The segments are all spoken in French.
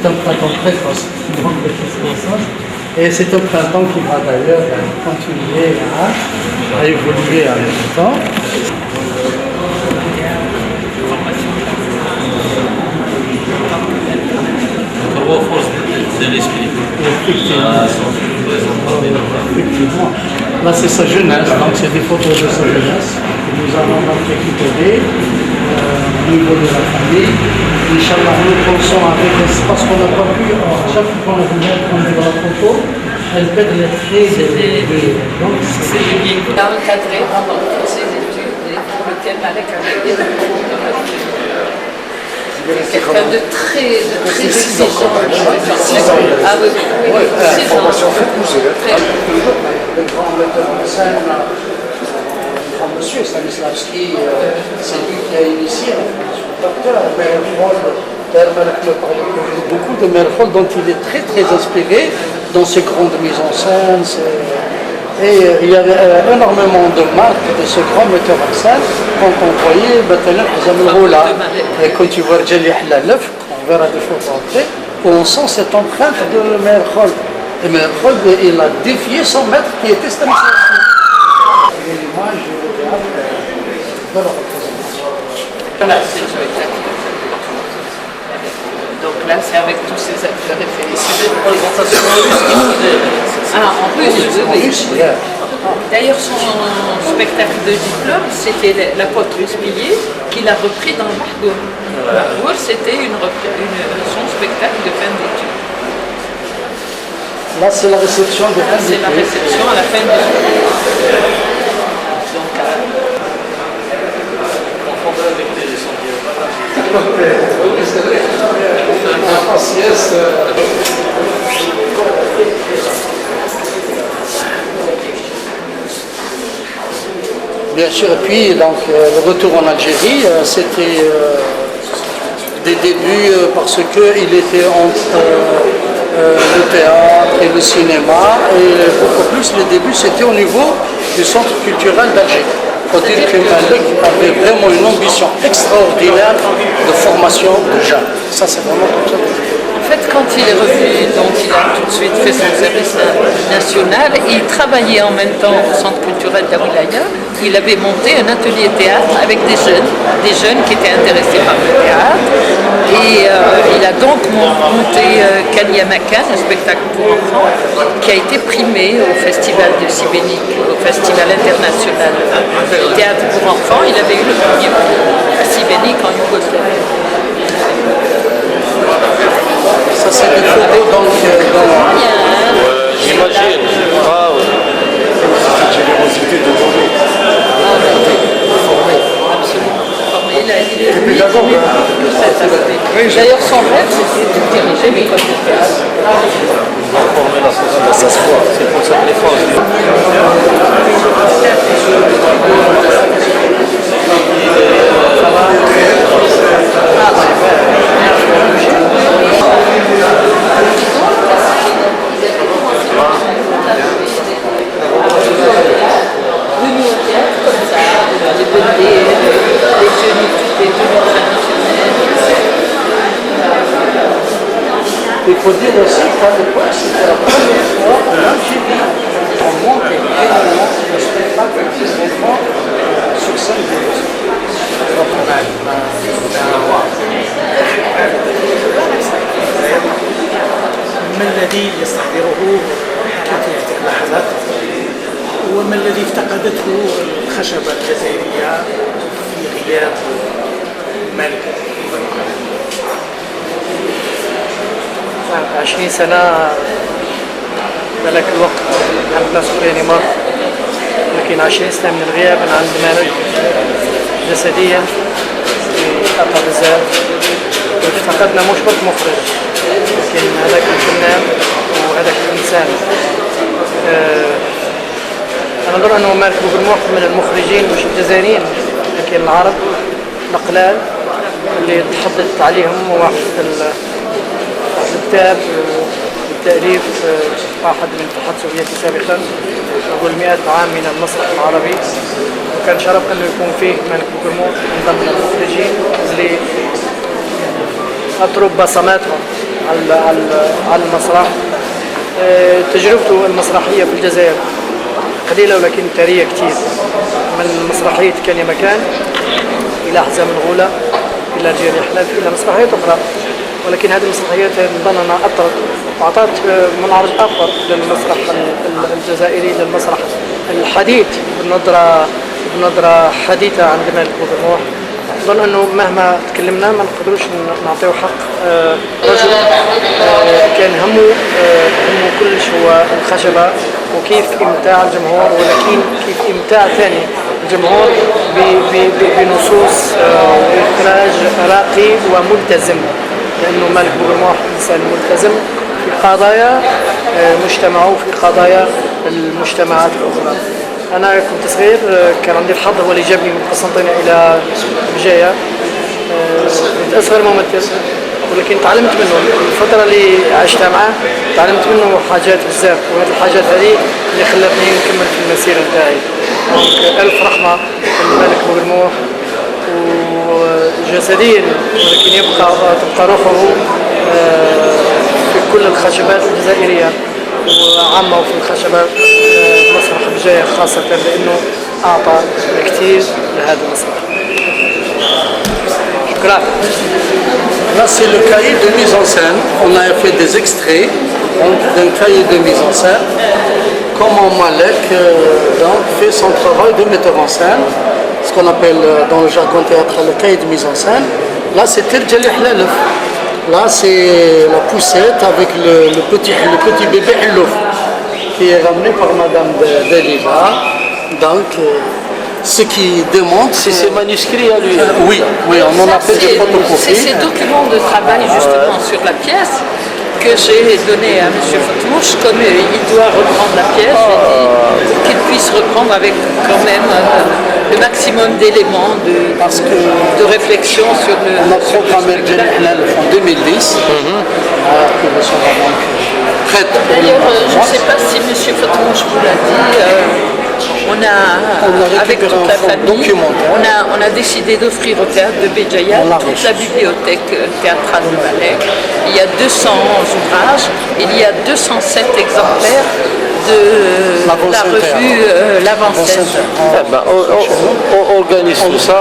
c'est un printemps précoce. Donc, et c'est un printemps qui va d'ailleurs continuer à évoluer avec le temps. Effectivement. Là, c'est sa jeunesse, donc c'est des photos de sa jeunesse que nous avons donc récupérées au niveau de la famille. Inch'Allah, nous pensons avec, parce qu'on n'a pas pu, chaque fois qu'on vient prendre la photo, elle perd les traits de. Donc, c'est encadré pendant toutes ses études et pour lequel Malek avait des quelqu'un de très exigeant. Ah oui, oui, une formation très poussée. Le grand metteur en scène, le grand monsieur Stanislavski, c'est lui qui a initié la formation d'acteur. Père Malek me parlait beaucoup de Merkhol dont il est très très inspiré dans ses grandes mises en scène. Et il y avait énormément de marques de ce grand metteur en scène quand on voyait Roula. Et quand tu vois Djali Hlalef, on verra des photos après, on sent cette empreinte de Merkhol. Et Merkhol, il a défié son maître qui était Stanislavski. Et l'image du théâtre de la représentation. Donc là, c'est avec tous ces acteurs référés. C'est une représentation russe. Ah, en russe, oui. D'ailleurs, son spectacle de diplôme, c'était l'apôtre Ruspillier qui l'a repris dans Mahgour. Mahgour, c'était son spectacle de fin d'études. Là, c'est la réception de fin d'études. C'est la réception à la fin de l'études. Donc, avec les descendiers. Bien sûr, et puis donc, le retour en Algérie, c'était des débuts parce qu'il était entre le théâtre et le cinéma, et beaucoup plus les débuts c'était au niveau du centre culturel d'Alger. Il faut dire que Malek avait vraiment une ambition extraordinaire de formation de jeunes. Ça, c'est vraiment comme ça. en fait, quand il est revenu, donc il a tout de suite fait son service national. Il travaillait en même temps au centre culturel d'Awilaya. Il avait monté un atelier théâtre avec des jeunes qui étaient intéressés par le théâtre. Et il a donc monté Kaliamakan, un spectacle pour enfants, qui a été primé au festival de Sibénik, au festival international de théâtre pour enfants. Il avait eu le premier prix à Sibénik en Yougoslavie. Ça, c'est des photos donc J'imagine. Waouh. Cette générosité de donner. Il est pédagogue. D'ailleurs, son rêve, c'était de diriger l'école de théâtre. Former la société, ça se voit. C'est pour ça que les forces. Venu au théâtre comme ça, les beautés, les tenues, toutes les tenues traditionnelles. il faut dire aussi qu'à l'époque, c'était la première fois en Algérie qu'on montait réellement le spectacle des enfants sur scène de musique. ما الذي يستحضره حكيت هذه اللحظات وما الذي افتقدته الخشبة الجزائرية في غياب مالك؟ 20 سنة ملك الوقت عند الناس يعني مر، لكن 20 سنة من الغياب من عند مالك جسديا افتقد بزاف. افتقدنا مش بس مخرج، لكن هذاك الفنان وهذاك الإنسان. أنا نظن أنه مالك بوغرموح من المخرجين مش الجزائريين لكن العرب القلال اللي تحدثت عليهم واحد الكتاب التأليف واحد من الاتحاد السوفيتي سابقا يقول 100 عام من المسرح العربي، وكان شرف أنه يكون فيه مالك بوغرموح من ضمن المخرجين اللي أترك بصماتهم على المسرح. تجربته المسرحية في الجزائر قليلة ولكن ثرية كثير، من مسرحية كان يا مكان إلى حزام الغولة إلى رجال يحلف إلى مسرحيات أخرى، ولكن هذه المسرحيات نظن أنها أثرت وأعطت منعرج آخر للمسرح الجزائري، للمسرح الحديث بنظرة حديثة عند مالك بوغرموح. أظن أنه مهما تكلمنا ما نقدروش نعطيه حق رجل كان همه كلش هو الخشبة وكيف إمتاع الجمهور، ولكن كيف إمتاع ثاني الجمهور بنصوص وإخراج راقي وملتزم، لأنه مالك بوغرموح إنسان ملتزم في قضايا مجتمعه وفي قضايا المجتمعات الأخرى. أنا كنت صغير، كان عندي الحظ هو اللي جابني من قسنطينة إلى بجاية. كنت أصغر ممثل ولكن تعلمت منه الفترة اللي عشتها معه، تعلمت منه حاجات بزاف، وهذه الحاجات هذه اللي خلتني نكمل في المسيرة نتاعي. ألف رحمة للملك بوغرموح، وجسديا ولكن تبقى روحه في كل الخشبات الجزائرية وعامة وفي الخشبات مسرح بجاية خاصة، لأنه أعطى كثير لهذا المسرح. شكرا. Là, c'est le cahier de mise en scène. On a fait des extraits d'un cahier de mise en scène. Comment Malek fait son travail de metteur en scène, ce qu'on appelle dans le jargon théâtral le cahier de mise en scène. Là, c'est Tirjali Hlalef. Là, c'est la poussette avec le petit bébé Hlouf qui est ramené par Madame Delila. Donc, ce qui démontre... C'est ses manuscrits à lui. Oui, on en a fait des photocopies. C'est ces documents de travail justement sur la pièce que j'ai donné à M. Fatmouche, comme il doit reprendre la pièce, pour qu'il puisse reprendre avec quand même le maximum d'éléments de réflexion sur le... On a programmé le Jalal en 2010. D'ailleurs, je ne sais pas si M. Fatmouche vous l'a dit, avec toute la famille, on a décidé d'offrir au théâtre de Béjaïa toute la bibliothèque théâtrale de Malek. Il y a 200 ouvrages, il y a 207 exemplaires de la revue L'Avant-Scène. On organise tout ça,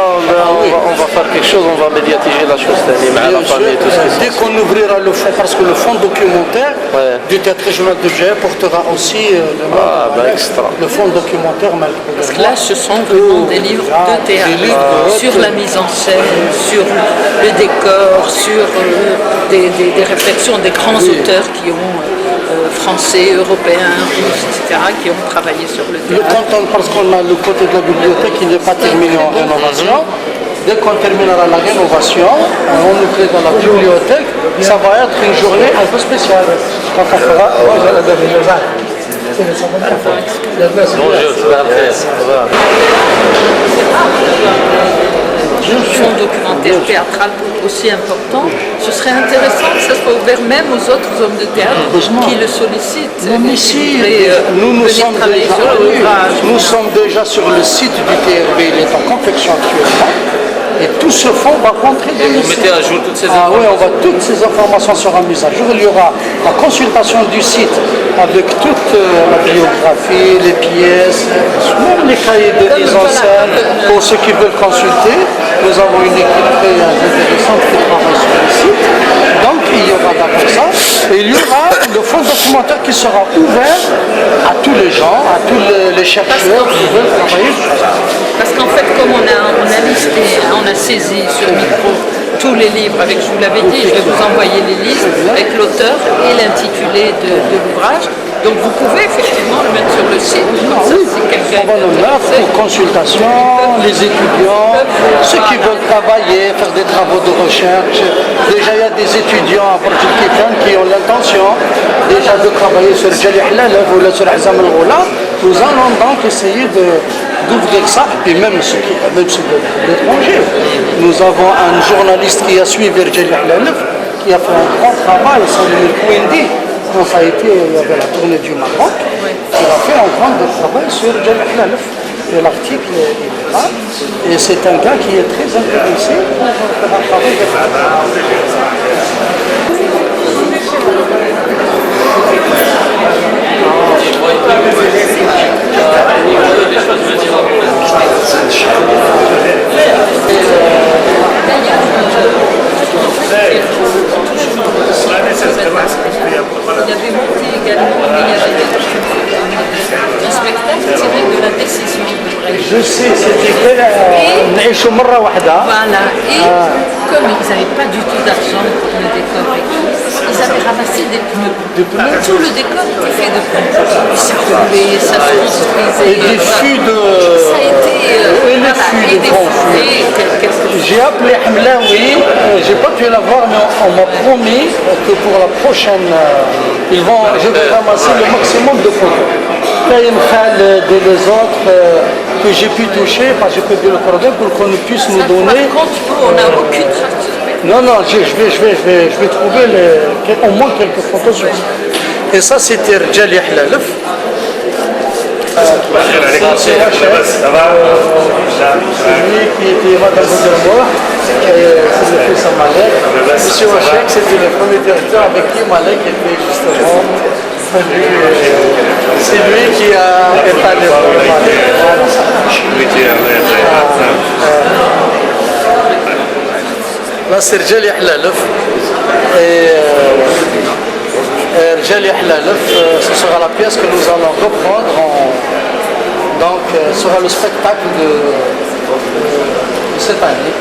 on va faire quelque chose, on va médiatiser la chose, la famille, tout ce dès qu'on ouvrira le fonds, parce que le fonds documentaire du théâtre régional de Béjaïa portera aussi le fonds documentaire Malek. Parce que là, ce sont vraiment des livres de théâtre, sur la mise en scène, sur le décor, sur des réflexions des grands auteurs qui ont français, européens, russes, etc., qui ont travaillé sur le théâtre. Le canton, parce qu'on a le côté de la bibliothèque qui n'est pas terminé en rénovation. Dès qu'on terminera la rénovation, on ouvrira la bibliothèque. Ça va être une journée un peu spéciale. Quand on fera... Un fonds documentaire théâtral aussi important, ce serait intéressant que ça soit ouvert même aux autres hommes de théâtre qui le sollicitent. Même ici, nous sommes déjà sur le site du TRB, il est en confection actuellement. Et tout ce fonds va rentrer dans le site. Vous mettez à jour toutes ces informations. Oui, on va toutes ces informations seront mises à jour. Il y aura la consultation du site avec toute la biographie, les pièces, même les cahiers de mise en scène pour ceux qui veulent consulter. Nous avons une équipe très intéressante qui travaille sur le site. Donc il y aura d'abord ça. Et il y aura le fonds documentaire qui sera ouvert à tous les gens, à tous les chercheurs qui veulent travailler. Parce qu'en fait, comme on a listé, on a saisi sur le micro tous les livres, avec, je vous l'avais dit, je vais vous envoyer les listes avec l'auteur et l'intitulé de l'ouvrage. Donc vous pouvez effectivement le mettre sur le site. Comme ça, si quelqu'un on va le mettre pour consultation, les étudiants, ceux qui veulent travailler, faire des travaux de recherche. Déjà, il y a des étudiants à Borj el-Kifan qui ont l'intention déjà de travailler sur Jalih Hlalef ou sur Azam al-Ghoula. Nous allons donc essayer d'ouvrir ça, et même ceux de l'étranger. Nous avons un journaliste qui a suivi Jalih Hlalef, qui a fait un grand travail, Salim Kouindi. Quand ça a été, il y avait la tournée du Maroc, il a fait un grand travail sur Jalih Hlalef. Et l'article est là. Et c'est un gars qui est très intéressé pour faire un travail de Il avait monté également, il y avait un spectacle tiré de la décision de Brecht. Je sais, c'était نعيشوا مرة واحدة. Voilà, et comme ils n'avaient pas du tout d'argent pour le décor et tout, ils avaient ramassé des pneus. Tout le décor était fait de pneus. Ça roulait, ça se construisait. Et des fûts de... Ça a été... et les fûts, et des des grands fûts. J'ai appelé Hamlaoui, j'ai pas pu la voir, mais on m'a promis que pour la prochaine, je vais ramasser le maximum de photos. Kaïm Khaled et les autres que j'ai pu toucher, parce que j'ai perdu le cordon pour qu'on puisse nous donner. Par contre, nous, on n'a aucune trace de spectacle. Non, non, je vais trouver au moins quelques photos sur ça. Et ça, c'était Rjali Hlalef. C'est lui qui était Madame Boudermour, c'est le fils à Malek. Monsieur Wachek, c'était le premier directeur avec qui Malek était justement. C'est lui qui a étalé Malek. Là, c'est Rjali Hlalef. Et Rjali Hlalef, ce sera la pièce que nous allons reprendre donc sera le spectacle de cette année.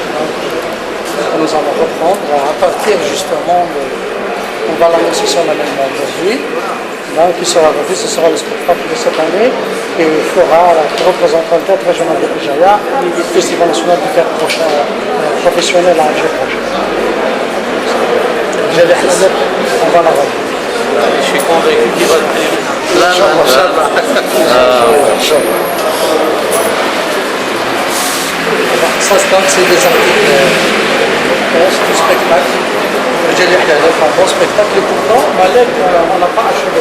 Nous allons reprendre à partir justement on va l'annoncer solennellement aujourd'hui. Donc il sera revu, ce sera le spectacle de cette année et il fera qui représentera le théâtre régional de Béjaïa, le Festival national du théâtre professionnel à Alger prochain. On va la revoir. Je suis convaincu qu'il va le faire. Ça, c'est des articles du spectacle. J'ai un bon spectacle et pourtant, Malek, on n'a pas achevé.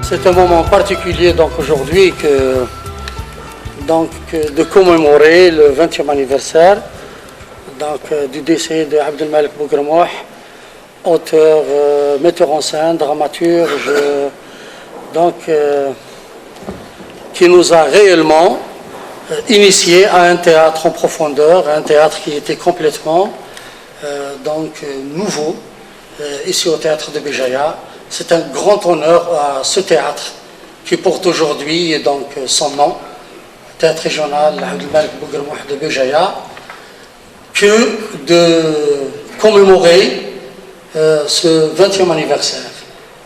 C'est un moment particulier donc aujourd'hui de commémorer le 20e anniversaire du décès de Abdelmalek Bougremouh, auteur, metteur en scène, dramaturge, qui nous a réellement initié à un théâtre en profondeur, un théâtre qui était complètement nouveau ici au théâtre de Béjaïa. C'est un grand honneur à ce théâtre qui porte aujourd'hui son nom, théâtre régional Abdelmalek Bougremouh de Béjaïa, que de commémorer ce 20e anniversaire.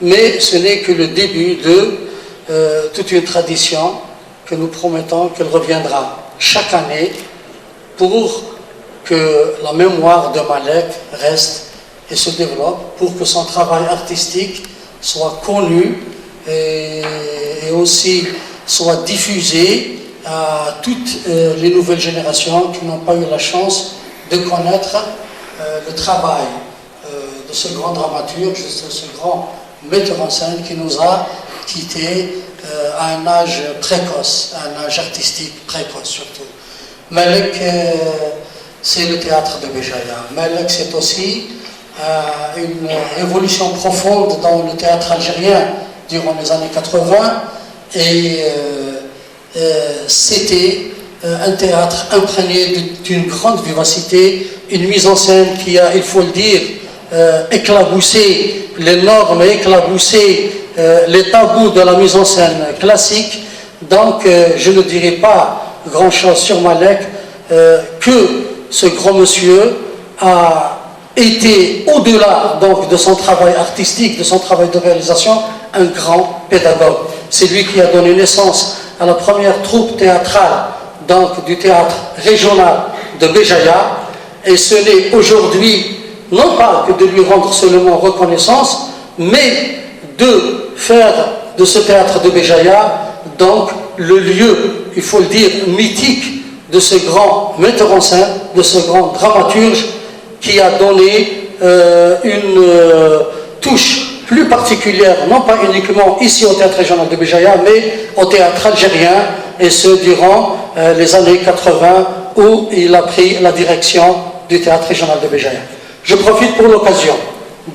Mais ce n'est que le début de toute une tradition que nous promettons qu'elle reviendra chaque année pour que la mémoire de Malek reste et se développe, pour que son travail artistique soit connu et aussi soit diffusé à toutes les nouvelles générations qui n'ont pas eu la chance de connaître le travail de ce grand dramaturge, de ce grand metteur en scène qui nous a quittés à un âge précoce, à un âge artistique précoce surtout. Malek, c'est le théâtre de Béjaïa. Malek, c'est aussi une évolution profonde dans le théâtre algérien durant les années 80 et c'était un théâtre imprégné d'une grande vivacité, une mise en scène qui a, il faut le dire, éclaboussé les normes, éclaboussé les tabous de la mise en scène classique. Donc je ne dirai pas grand-chose sur Malek, que ce grand monsieur a été au-delà de son travail artistique, de son travail de réalisation, un grand pédagogue. C'est lui qui a donné naissance à la première troupe théâtrale du théâtre régional de Béjaïa, et ce n'est aujourd'hui non pas que de lui rendre seulement reconnaissance, mais de faire de ce théâtre de Béjaïa le lieu, il faut le dire, mythique de ce grand metteur en scène, de ce grand dramaturge qui a donné une touche plus particulière, non pas uniquement ici au théâtre régional de Béjaïa, mais au théâtre algérien, et ce durant les années 80 où il a pris la direction du théâtre régional de Béjaïa. Je profite pour l'occasion,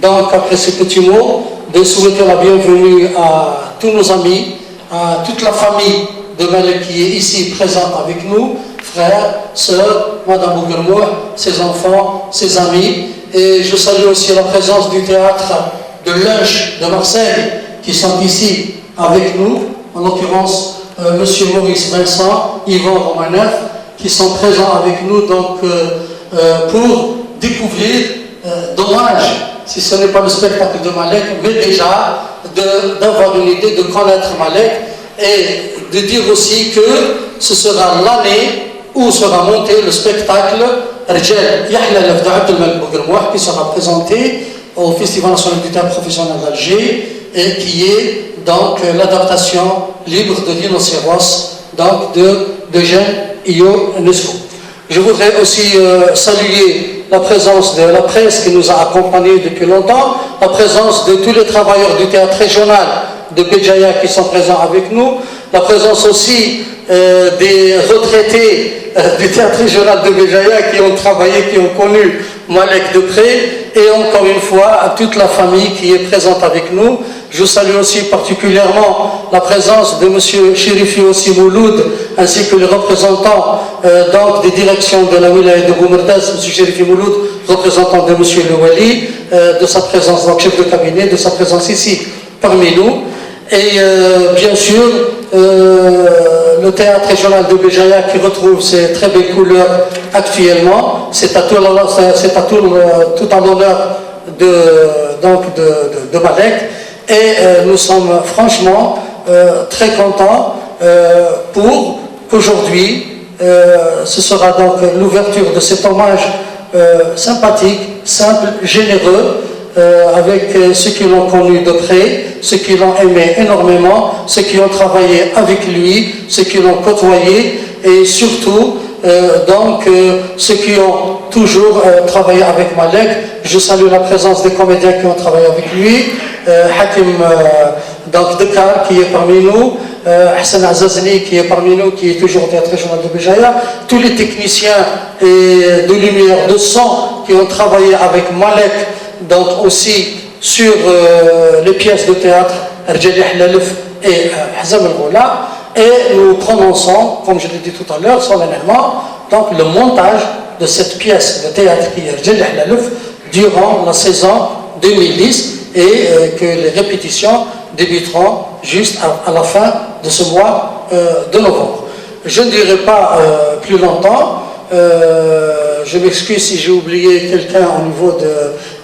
après ces petits mots, de souhaiter la bienvenue à tous nos amis, à toute la famille de Malek qui est ici présente avec nous, frères, sœurs, Madame Bougremouh, ses enfants, ses amis, et je salue aussi la présence du théâtre de Lunch de Marseille qui sont ici avec nous, en l'occurrence Monsieur Maurice Vincent, Yvan Romaneff, qui sont présents avec nous pour découvrir, dommage si ce n'est pas le spectacle de Malek, mais déjà d'avoir une idée, de connaître Malek, et de dire aussi que ce sera l'année où sera monté le spectacle Rijal Yahla Lafd Abdelmalek Bougremouh, qui sera présenté au Festival national du théâtre professionnel d'Alger, et qui est l'adaptation libre de Rhinocéros d'Eugène Ionesco. Je voudrais aussi saluer la présence de la presse qui nous a accompagnés depuis longtemps, la présence de tous les travailleurs du théâtre régional de Béjaïa qui sont présents avec nous, la présence aussi des retraités du théâtre régional de Béjaïa qui ont travaillé, qui ont connu Malek de près, et encore une fois à toute la famille qui est présente avec nous. Je salue aussi particulièrement la présence de M. Chérifi aussi Mouloud, ainsi que les représentants des directions de la wilaya de Boumerdaz, M. Chérifi Mouloud, représentant de M. Louali, de sa présence dans le chef de cabinet, de sa présence ici parmi nous. Et bien sûr, le théâtre régional de Béjaïa qui retrouve ses très belles couleurs actuellement, c'est à tout en l'honneur de Malek. Et nous sommes franchement très contents pour qu'aujourd'hui, ce sera l'ouverture de cet hommage sympathique, simple, généreux, avec ceux qui l'ont connu de près, ceux qui l'ont aimé énormément, ceux qui ont travaillé avec lui, ceux qui l'ont côtoyé, et surtout ceux qui ont toujours travaillé avec Malek. Je salue la présence des comédiens qui ont travaillé avec lui, Hakim Donc Dakar qui est parmi nous, Hassan Azazni qui est parmi nous, qui est toujours au théâtre régional de Béjaïa, tous les techniciens et de lumière, de son qui ont travaillé avec Malek, donc aussi sur les pièces de théâtre, Rjali Hlalif et Hazam al-Ghoula, et nous prononçons, comme je l'ai dit tout à l'heure, solennellement, donc le montage de cette pièce de théâtre qui est Rjali Hlalif durant la saison 2010 et que les répétitions débuteront juste à la fin de ce mois de novembre. Je ne dirai pas plus longtemps, je m'excuse si j'ai oublié quelqu'un au niveau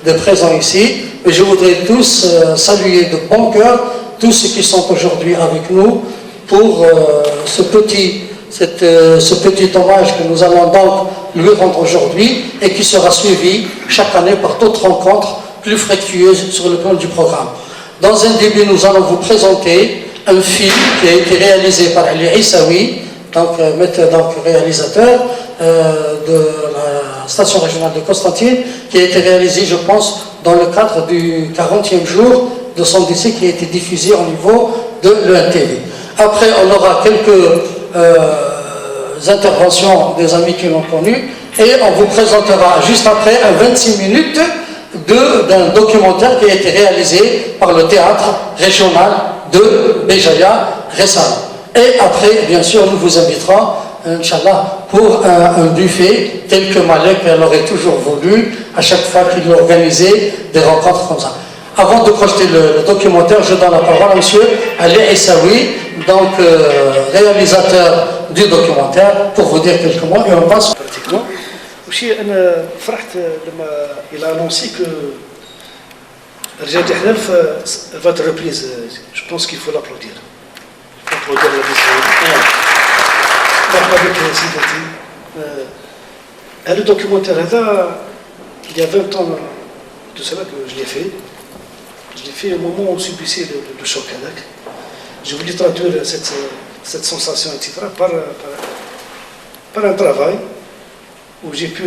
de présents ici, mais je voudrais tous saluer de bon cœur tous ceux qui sont aujourd'hui avec nous pour ce petit hommage que nous allons donc lui rendre aujourd'hui et qui sera suivi chaque année par d'autres rencontres plus fructueuses sur le plan du programme. Dans un début, nous allons vous présenter un film qui a été réalisé par Ali Issaoui, donc réalisateur de la station régionale de Constantine, qui a été réalisé, je pense, dans le cadre du 40e jour de son décès qui a été diffusé au niveau de l'ENTV. Après, on aura quelques interventions des amis qui l'ont connu et on vous présentera juste après un 26 minutes d'un documentaire qui a été réalisé par le théâtre régional de Béjaïa récemment. Et après, bien sûr, nous vous inviterons, Inch'Allah, pour un buffet tel que Malek l'aurait toujours voulu à chaque fois qu'il organisait des rencontres comme ça. Avant de projeter le documentaire, je donne la parole à M. Ali Issaoui, donc réalisateur du documentaire, pour vous dire quelques mots et on passe pratiquement. وشي انا فرحت لما il a annoncé que رجال حلف va être reprise. Je pense qu'il faut l'applaudir. Applaudir la décision. Avec Sidati. Le documentaire il y a 20 ans de cela que je l'ai fait. Je l'ai fait au moment où subissait le choc. Je voulais traduire cette sensation, etc., par un travail où j'ai pu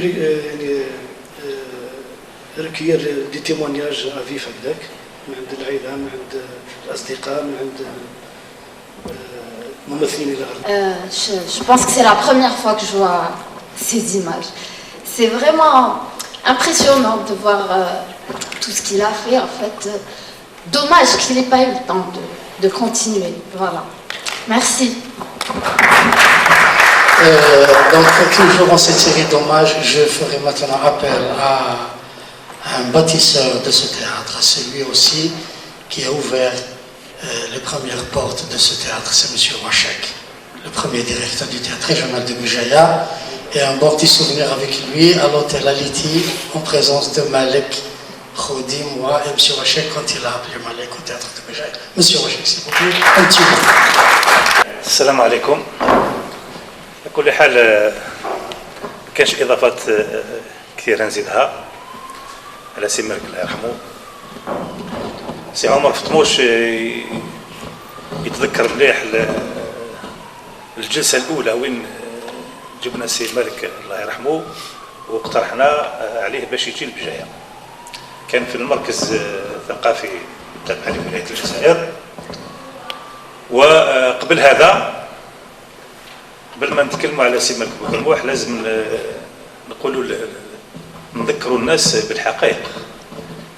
recueillir des témoignages à vif avec من عند العائلة من عند الأصدقاء من عند ممثلين الغرب. Je pense que c'est la première fois que je vois ces images. C'est vraiment impressionnant de voir tout ce qu'il a fait en fait. Dommage qu'il n'ait pas eu le temps de continuer. Voilà. Merci. Donc, toujours en cette série d'hommages, je ferai maintenant appel à un bâtisseur de ce théâtre, celui aussi qui a ouvert les premières portes de ce théâtre, c'est M. Wachek, le premier directeur du théâtre régional de Béjaïa, et un bon petit souvenir avec lui à l'hôtel Aliti, en présence de Malek Khoudi, moi et M. Wachek quand il a appelé Malek au théâtre de Béjaïa. M. Wachek, s'il vous plaît, un petit mot. السلام عليكم. على كل حال ما كانش اضافات كثيره نزيدها على سي مالك الله يرحمه. سي عمر فطموش يتذكر مليح الجلسه الاولى وين جبنا سي مالك الله يرحمه واقترحنا عليه باش يجي لبجايه. كان في المركز الثقافي التابع لولايه الجزائر. وقبل هذا قبل ما نتكلموا على سي مالك بوكرموح لازم نقولوا نذكروا الناس بالحقائق،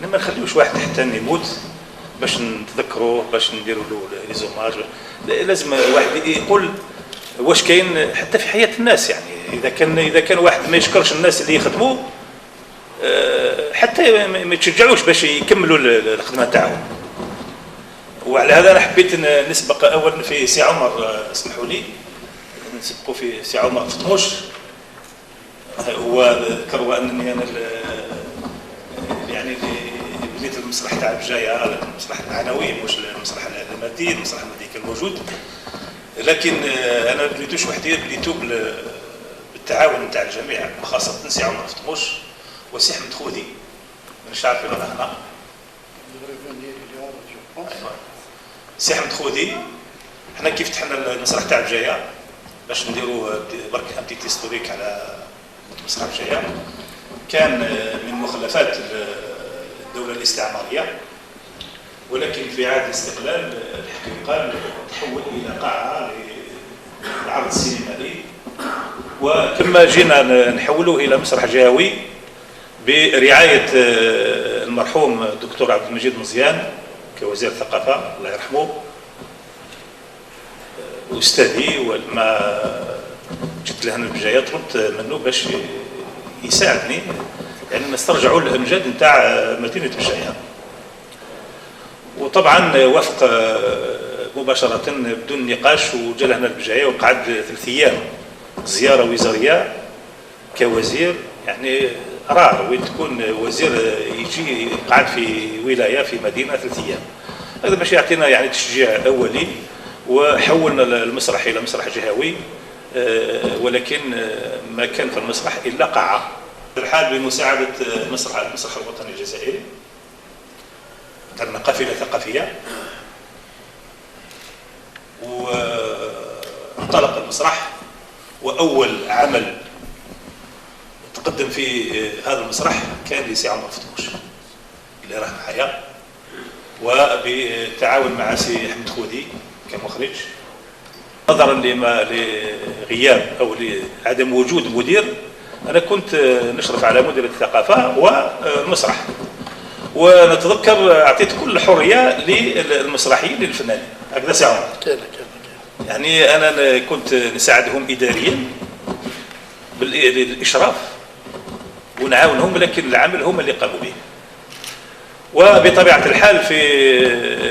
ما نخليوش واحد حتى يموت باش نتذكروه باش نديروا له لي زوماج. لازم واحد يقول واش كاين حتى في حياه الناس، يعني اذا كان واحد ما يشكرش الناس اللي يخدموا حتى ما يتشجعوش باش يكملوا الخدمه تاعهم. وعلى هذا انا حبيت نسبق اولا في سي عمر، اسمحوا لي نسبقوا في سي عمر فطموش. هو ذكر انني انا يعني بنيت المسرح تاع بجايه، المسرح المعنوي مش المسرح المادي، المسرح المادي كان موجود، لكن انا ما بنيتوش وحدي، بنيتو بالتعاون تاع الجميع، خاصه سي عمر فطموش وسي احمد خودي. مش عارف وين هنا سي احمد خودي. حنا كيف فتحنا المسرح تاع بجايه باش نديروا برك ان بتيت هيستوريك على مسرح بجايه، كان من مخلفات الدوله الاستعماريه ولكن في عهد الاستقلال الحقيقة تحول إلى قاعة للعرض السينمائي، وكما جينا نحوله إلى مسرح جهوي برعاية المرحوم الدكتور عبد المجيد مزيان كوزير الثقافة الله يرحمه، أستاذي، ولما جيت له البجاية طلبت منه باش يساعدني يعني نسترجعوا الأمجاد نتاع مدينة بجاية. وطبعا وافق مباشرة بدون نقاش وجا لهنا البجاية وقعد 3 أيام زيارة وزارية كوزير، يعني رار وين تكون وزير يجي يقعد في ولاية في مدينة 3 أيام. هذا باش يعطينا يعني تشجيع أولي، وحولنا المسرح إلى مسرح جهوي، ولكن ما كان في المسرح إلا قاعة. الحال بمساعدة المسرح الوطني الجزائري درنا قافلة ثقافية، وانطلق المسرح، وأول عمل تقدم في هذا المسرح كان لسي عمر فتوش اللي راه معايا، وبالتعاون مع سي احمد خودي كمخرج. نظرا لغياب او لعدم وجود مدير، انا كنت نشرف على مديريه الثقافه والمسرح، ونتذكر اعطيت كل الحريه للمسرحيين للفنانين هكذا سي عمر. يعني انا كنت نساعدهم اداريا بالاشراف ونعاونهم، لكن العمل هم اللي قاموا به. وبطبيعه الحال في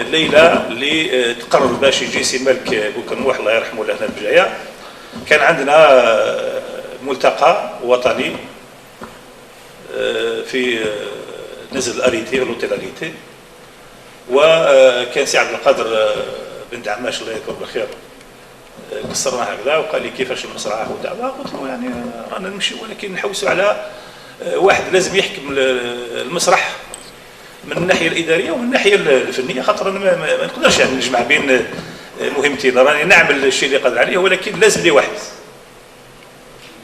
الليله اللي تقرر باش يجي سي مالك بوكرموح الله يرحمه لهنا البجايه، كان عندنا ملتقى وطني في نزل الاريتي لوتيل اريتي، وكان سي عبد القادر بن دعماش الله يذكره بالخير قصرنا هكذا، وقال لي كيفاش المسرح ودعوه. قلت له يعني رانا نمشي، ولكن نحوسوا على واحد لازم يحكم المسرح من الناحيه الاداريه ومن الناحيه الفنيه، خاطر انا ما نقدرش يعني نجمع بين مهمتين. راني نعمل الشيء اللي قادر عليه، ولكن لازم لي واحد.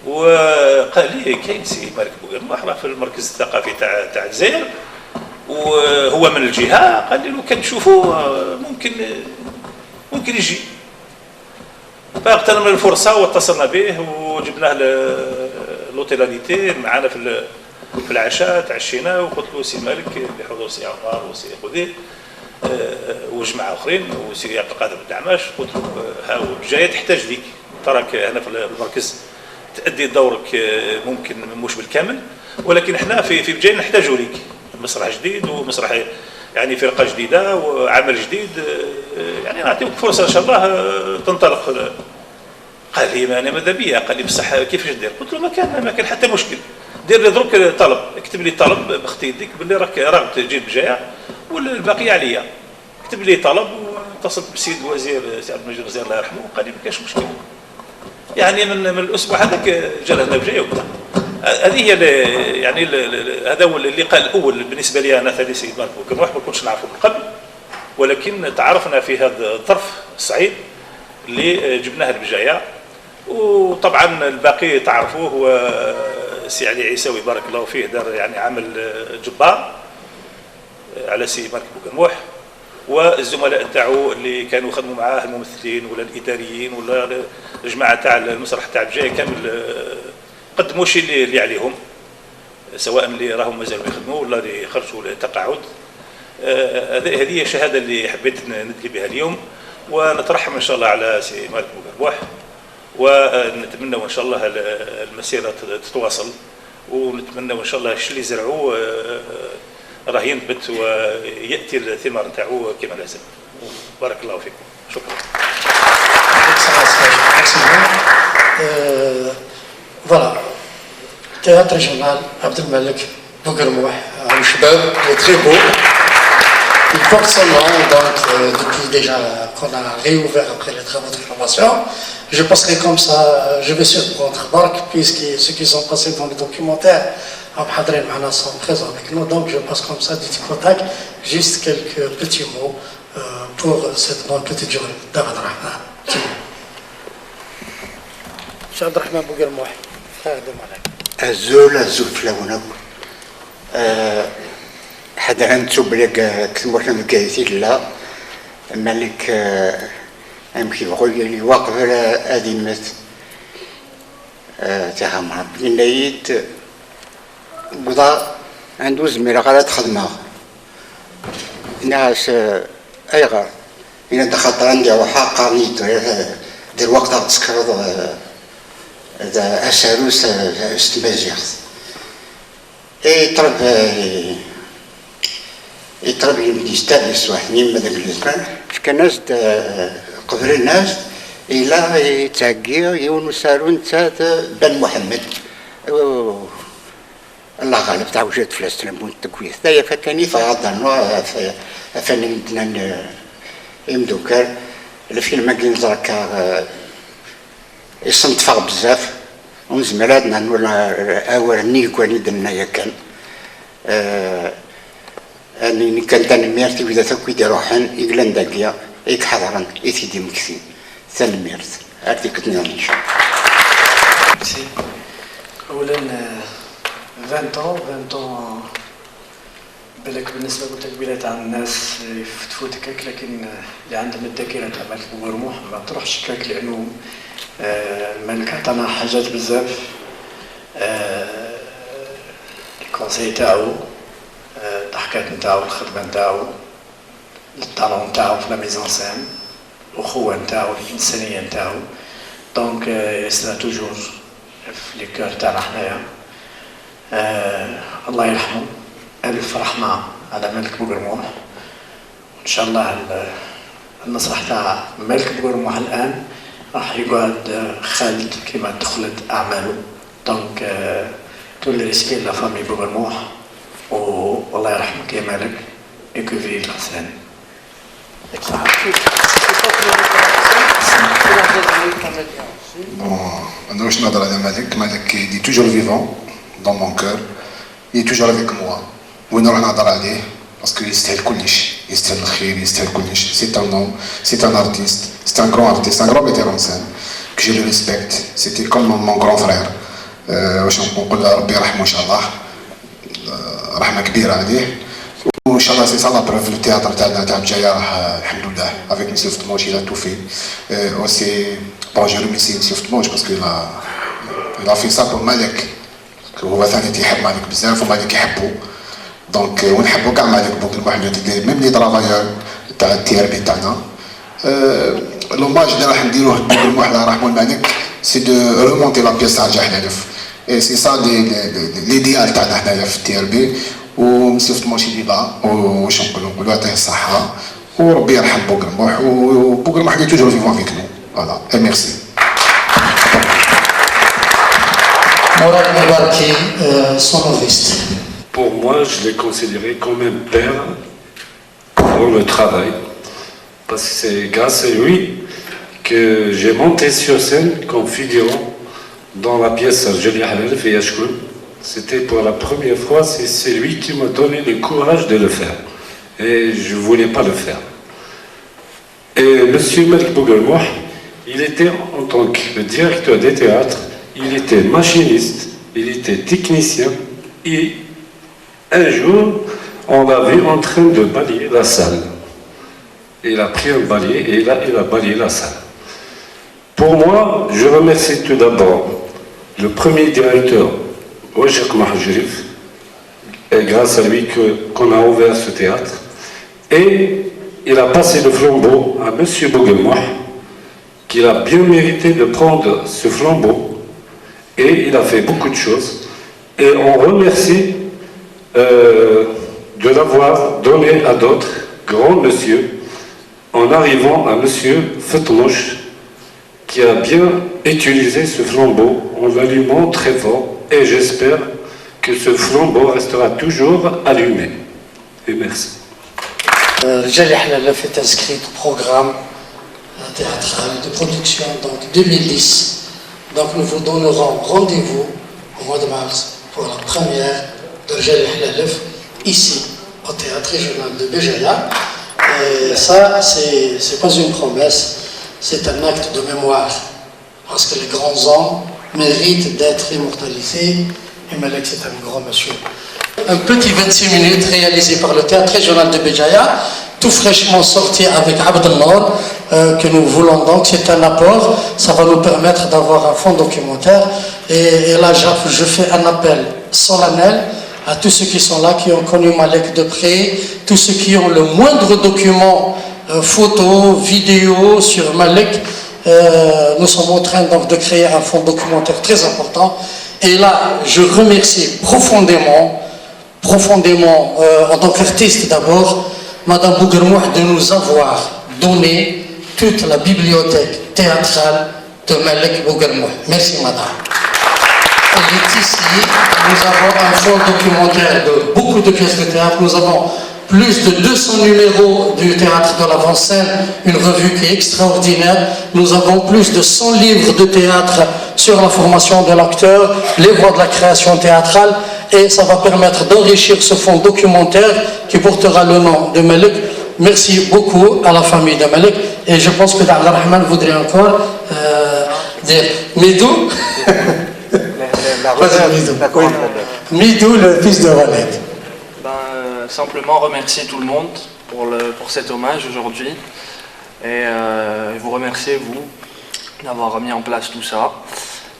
وقال لي كاين سي مالك بوكرموح راه في المركز الثقافي تاع الجزائر وهو من الجهه، قال لي لو كان تشوفوه ممكن يجي. فاغتنمنا الفرصه واتصلنا به وجبناه لوتيلاليتي معنا في العشاء، تعشينا، وقلت له سي مالك بحضور سي عمر وسي خودي وجماعه اخرين وسي عبد القادر بن دعماش، قلت له ها هو جايه تحتاج ليك، تراك هنا في المركز تأدي دورك ممكن مش بالكامل، ولكن احنا في بجاي نحتاجوا ليك. مسرح جديد ومسرح يعني فرقه جديده وعمل جديد، يعني نعطيوك فرصه ان شاء الله تنطلق. قال لي انا ماذا بيا، قال لي بصح كيفاش ندير؟ قلت له ما كان حتى مشكل، دير لي درك طلب، اكتب لي طلب باختي يديك باللي راك راغب تجي بجايه والباقي عليا. كتب لي طلب واتصلت بالسيد الوزير سي عبد المجيد مزيان الله يرحمه، وقال لي ما كاينش مشكل. يعني من الاسبوع هذاك جا لهنا بجايه وبدا. هذه هي يعني هذا هو اللقاء الاول بالنسبه لي انا ثاني سيد مالك بوكرموح، ما كنتش نعرفه من قبل، ولكن تعرفنا في هذا الظرف الصعيب اللي جبناه البجايه. وطبعا الباقي تعرفوه، هو سي علي عيساوي بارك الله فيه دار يعني عمل جبار على سي مالك بوكرموح، والزملاء نتاعو اللي كانوا يخدموا معاه الممثلين ولا الاداريين ولا الجماعه تاع المسرح تاع البجايه كامل قدموا الشيء اللي عليهم، سواء اللي راهم مازالوا يخدموا ولا اللي خرجوا للتقاعد. هذه الشهاده اللي حبيت ندلي بها اليوم، ونترحم ان شاء الله على سي مالك بوكرموح، ونتمنى ان شاء الله المسيره تتواصل، ونتمنى ان شاء الله الشيء اللي زرعوه راه ينبت وياتي الثمار نتاعو كما لازم. بارك الله فيكم، شكرا. Voilà, théâtre régional Abdelmalek Bouguermouh à Chebab, est très beau. Il porte son nom donc depuis déjà qu'on a réouvert après les travaux de formation. Je passerai comme ça, je vais surprendre Bark, puisque ceux qui sont passés dans le documentaire sont présents avec nous, donc je passe comme ça du tic au tac, juste quelques petits mots pour cette bonne petite journée d'Abdelrahman. Cheikh Abdelrahman Bouguermouh. الزول الزول فلاونك حدا نتوبلك كثمرنا مكايتي لا مالك امكي بغوي لي واقف على ادمت تاع مربي نايت بدا عنده زميله غادا تخدمها ناس ايغار إن دخلت عندي وحاقة نيت دير وقت تسكرض ذا أساروس استمازيغ يطرب يستانس واحد من ذاك الزمان كان ناس قبل الناس إلا يتعقي يونو سارون تاع بن محمد الله غالب تاع وجد فلسطين بون التكويث ذايا فكاني فغضا فاني مدنا يمدوكر الفيلم كاين زركا يصنتفغ بزاف ونزملاتنا نولا اول نيكواني دنا كان اني كانت ميرتي وذا تكويد روحان يقلن داكيا يك حضرا يتيدي مكثي ثاني ميرت هذيك كنت ان شاء الله اولا 20 ans بالك بالنسبه للتقبيله تاع الناس تفوت هكاك لكن اللي عندهم الذاكره تاع مالك بورموح ما تروحش هكاك لانه مالك عطانا حاجات بزاف الكونساي تاعو الضحكات نتاعو الخدمه نتاعو الطالون نتاعو في لا ميزون سين الاخوه نتاعو الانسانيه نتاعو دونك يسرا توجور في لي كور تاعنا حنايا الله يرحمه ألف رحمة على ملك بوغرموح وإن شاء الله المسرح تاع ملك بوغرموح الآن راح يقعد خالد كما دخلت أعماله دونك تولي ريسبي لا فامي بوغرموح والله يرحمك يا ملك يكفي الحسن Bon, je m'adresse à Malik. Malik il est toujours vivant dans mon cœur. Il est toujours avec moi. وين راح نهضر عليه باسكو يستاهل كلش يستاهل الخير يستاهل كلش سي ان نوم سي ان ارتيست سي ان غران ارتيست ان غران ميتير اون سين كو جو لو ريسبكت سيتي كوم مون غران فرير واش نقول ربي يرحمه ان شاء الله رحمه كبيره عليه وان شاء الله سي سا لا بروف لو تياتر تاعنا تاع الجايه راح الحمد لله افيك مسيو فتموش il a tout fait aussi bon j'ai remercié مسيو فتموش باسكو il a fait ça pour مالك هو ثاني تيحب مالك بزاف ومالك يحبو دونك ونحبو كاع مالك بوغرموح ميم لي طرافايور تاع التي ار بي تاعنا لوماج اللي راح نديروه بوغرموح الله يرحمو الملك سي دو رومونتي لا بيس تاع رجع حنالف اي سي سا ليديال تاعنا حنايا في التي ار بي ومسيو فتموش اللي لا واش نقولو يعطيه الصحه وربي يرحم بوغرموح وبوغرموح كي توجور فيفون فيك نو فوالا اي ميرسي Morad Mebarki, sonoriste. Pour moi, je l'ai considéré comme un père pour le travail. Parce que c'est grâce à lui que j'ai monté sur scène comme figurant dans la pièce Joli Halal et Yashkoun. C'était pour la première fois, c'est lui qui m'a donné le courage de le faire. Et je ne voulais pas le faire. Et M. Malik Bougelmouh, il était en tant que directeur des théâtres, il était machiniste, il était technicien, et un jour, on l'a vu en train de balayer la salle. Il a pris un balai et là, il a balayé la salle. Pour moi, je remercie tout d'abord le premier directeur, Wajak Mahajirif, et grâce à lui qu'on a ouvert ce théâtre. Et il a passé le flambeau à M. Bougelmouh, qu'il a bien mérité de prendre ce flambeau. Et il a fait beaucoup de choses. Et on remercie de l'avoir donné à d'autres grands messieurs en arrivant à monsieur Fatmouch qui a bien utilisé ce flambeau en l'allumant très fort et j'espère que ce flambeau restera toujours allumé. Et merci. Jali Halal est inscrit au programme théâtral de production donc 2010. Donc nous vous donnerons rendez-vous au mois de mars pour la première de Jali Halal ici au théâtre régional de Béjaïa. Et ça, c'est pas une promesse, c'est un acte de mémoire. Parce que les grands hommes méritent d'être immortalisés. Et Malek, c'est un grand monsieur. Un petit 26 minutes réalisé par le théâtre régional de Béjaïa, tout fraîchement sorti avec Abd al-Nour, que nous voulons donc, c'est un apport, ça va nous permettre d'avoir un fonds documentaire. Et là, je fais un appel solennel à tous ceux qui sont là, qui ont connu Malek de près, tous ceux qui ont le moindre document, photo, vidéo sur Malek. Nous sommes en train donc de créer un fonds documentaire très important. Et là, je remercie profondément, en tant qu'artiste d'abord, Madame Bouguermouh de nous avoir donné toute la bibliothèque théâtrale de Malek Bouguermouh. Merci Madame. Elle est ici, nous avons un fonds documentaire de beaucoup de pièces de théâtre, nous avons plus de 200 numéros du théâtre de l'avant-scène, une revue qui est extraordinaire. Nous avons plus de 100 livres de théâtre sur la formation de l'acteur, les voies de la création théâtrale, et ça va permettre d'enrichir ce fonds documentaire qui portera le nom de Malek. Merci beaucoup à la famille de Malek, et je pense que Abdel Rahman voudrait encore dire Midou. Midou, le fils de Walid. Simplement remercier tout le monde pour cet hommage aujourd'hui et vous remercier vous d'avoir mis en place tout ça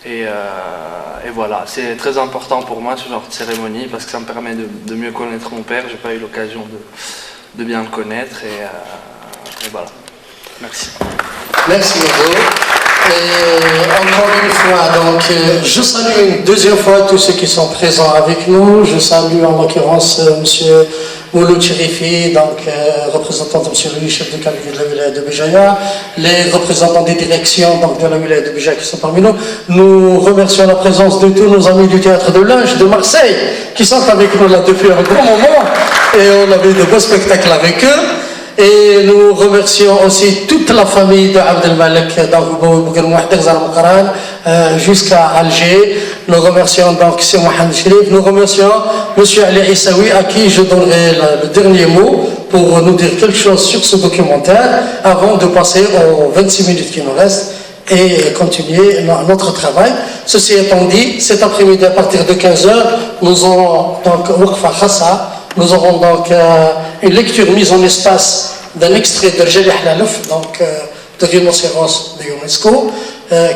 et voilà, c'est très important pour moi ce genre de cérémonie parce que ça me permet de mieux connaître mon père. J'ai pas eu l'occasion de bien le connaître et voilà, merci. Merci Hugo. Et encore une fois, donc, je salue une deuxième fois tous ceux qui sont présents avec nous. Je salue en l'occurrence M. Mouloud Chérifi, donc représentant de M. Louis, chef de cabinet de la wilaya de Béjaïa, les représentants des directions donc, de la wilaya de Béjaïa qui sont parmi nous. Nous remercions la présence de tous nos amis du théâtre de Linge de Marseille qui sont avec nous là depuis un grand moment et on a vu de beaux spectacles avec eux. Et nous remercions aussi toute la famille de Abdel Malek jusqu'à Alger. Nous remercions donc M. Mohamed Chérif. Nous remercions M. Ali Issaoui à qui je donnerai le dernier mot pour nous dire quelque chose sur ce documentaire avant de passer aux 26 minutes qui nous restent et continuer notre travail. Ceci étant dit, cet après-midi à partir de 15h, nous aurons donc Waqfa Khassa. Nous aurons donc une lecture mise en espace d'un extrait de Rjali Hlalef, donc de Rhinocéros de UNESCO,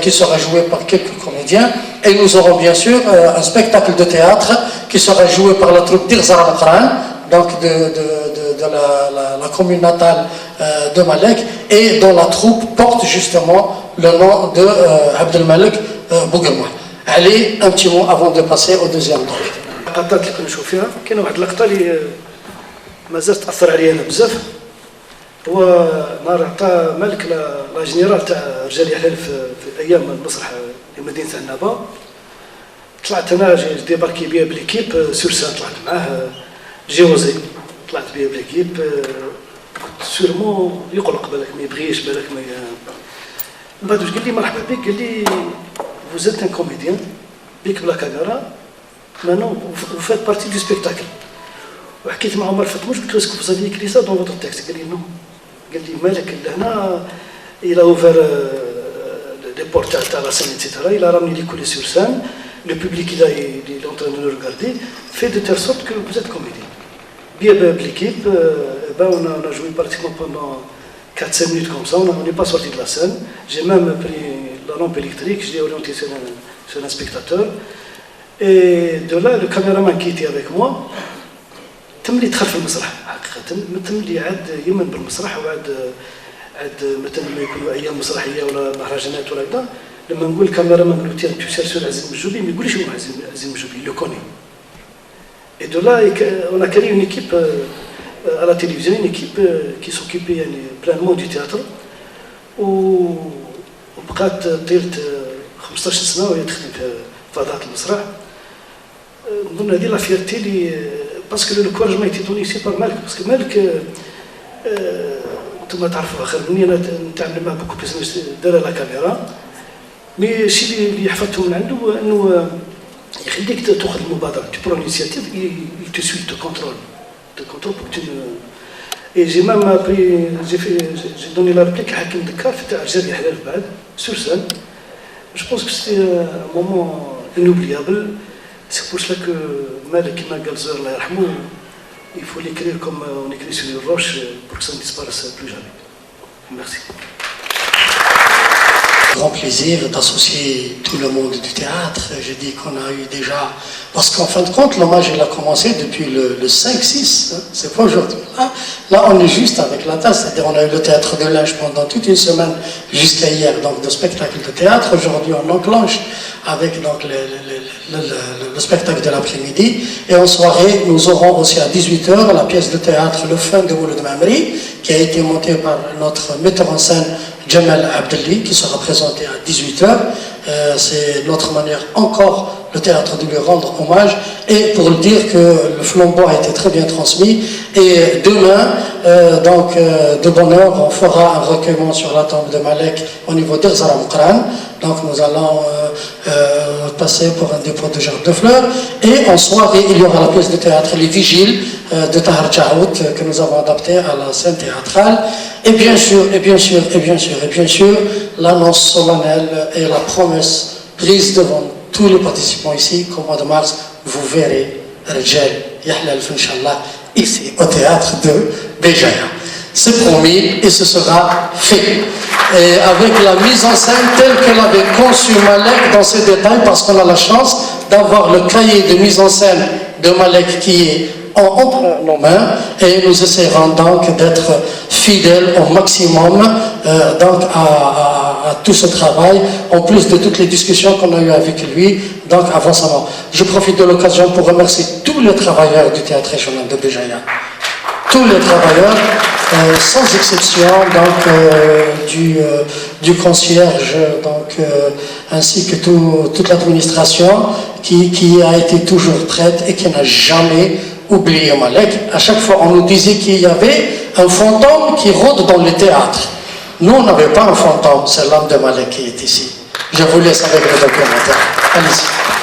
qui sera joué par quelques comédiens. Et nous aurons bien sûr un spectacle de théâtre qui sera joué par la troupe d'Irzar al-Qran, donc de la commune natale de Malek, et dont la troupe porte justement le nom de Abdel Malek Bouguermouh. Allez, un petit mot avant de passer au deuxième tour. اللقطات اللي كنا نشوف فيها كاين واحد اللقطه اللي مازال تاثر عليا انا بزاف. هو نهار عطى مالك لا جينيرال تاع رجال يحلل في ايام المسرح في مدينه عنابه. طلعت انا ديباركي بيا بليكيب سور سان، طلعت معاه جيوزي، طلعت بيا بليكيب كنت سيرمون يقلق بالك ما يبغيش بالك ما من بعد واش قال لي مرحبا بك، قال لي فوزيت ان كوميديان بيك بلا كاميرا maintenant vous faites partie du spectacle. وحكيت مع عمر فتموش قلت له اسكو vous avez écrit ça dans votre texte؟ قال لي non. قال لي مالك هنا il a ouvert les portes à la scène etc. il a ramené les coulisses sur scène, le public il est en train de nous regarder, fait de telle sorte que vous êtes comédien. Bien l'équipe, on a joué pratiquement pendant 4-5 minutes comme ça, on n'est pas sorti de la scène. J'ai même pris la lampe électrique, je l'ai orienté sur un spectateur. Et de là, le caméraman qui était avec moi, تم لي دخل في المسرح حقيقة، تم لي عاد يمن بالمسرح وعاد مثلا لما يكونوا أيام مسرحية ولا مهرجانات ولا كذا، لما نقول الكاميرامان نقول تيان تو سيرسور عزيز المجوبي ما يقولش هو عزيز المجوبي لو كوني. Et de là, on a créé une équipe à la télévision, une équipe qui s'occupait يعني pleinement du théâtre. وبقات طيلت 15 سنة وهي تخدم في فضاءات المسرح. نظن هذه لا فيرتي اللي باسكو لو كوراج ما يتي دوني سي بار مالك، باسكو مالك انتم تعرفوا خير مني، انا نتعامل معاه بوكو بيزنس دار لا كاميرا، مي الشيء اللي حفظته من عنده انه يخليك تاخذ المبادره، tu prends l'initiative, il te suit, te contrôle pour que tu ne... Et j'ai même appris, j'ai donné la réplique à Hakim Dekar في تاع رجال يحلل بعد sur scène. Je pense que c'était un moment inoubliable. C'est pour cela que Malik Magalzer, il faut l'écrire comme on écrit sur une roche pour que ça ne disparaisse plus jamais. Merci. Grand plaisir d'associer tout le monde du théâtre. Je dis qu'on a eu déjà... Parce qu'en fin de compte, l'hommage, il a commencé depuis le 5-6. Hein, c'est pas aujourd'hui. Là, on est juste avec la tasse. C'est-à-dire, on a eu le théâtre de Linge pendant toute une semaine jusqu'à hier, donc de spectacle de théâtre. Aujourd'hui, on enclenche avec donc, le spectacle de l'après-midi. Et en soirée, nous aurons aussi à 18h la pièce de théâtre Le Fin de Mouloud Mamri, qui a été montée par notre metteur en scène Jamal Abdelli, qui sera présenté à 18h. C'est notre manière encore, le théâtre, de lui rendre hommage et pour dire que le flambeau a été très bien transmis. Et demain, de bonne heure, on fera un recueillement sur la tombe de Malek au niveau d'Irzaram Qran. Donc nous allons passer pour un dépôt de gerbes de fleurs. Et en soirée, il y aura la pièce de théâtre Les Vigiles de Tahar Jaout que nous avons adaptée à la scène théâtrale. Et bien sûr, l'annonce solennelle et la promesse prise devant tous les participants ici qu'au mois de mars, vous verrez Rijal Yahlal Inch'Allah ici au théâtre de Béjaïa. C'est promis et ce sera fait. Et avec la mise en scène telle que l'avait conçue Malek dans ses détails, parce qu'on a la chance d'avoir le cahier de mise en scène de Malek qui est entre nos mains, et nous essaierons donc d'être fidèles au maximum à tout ce travail, en plus de toutes les discussions qu'on a eues avec lui, donc avant sa mort. Je profite de l'occasion pour remercier tous les travailleurs du théâtre régional de Béjaïa. Tous les travailleurs, sans exception, donc du concierge, ainsi que toute l'administration qui a été toujours prête et qui n'a jamais oublié Malek. À chaque fois, on nous disait qu'il y avait un fantôme qui rôde dans le théâtre. Nous, on n'avait pas un fantôme, c'est l'âme de Malek qui est ici. Je vous laisse avec le documentaire. Allez-y.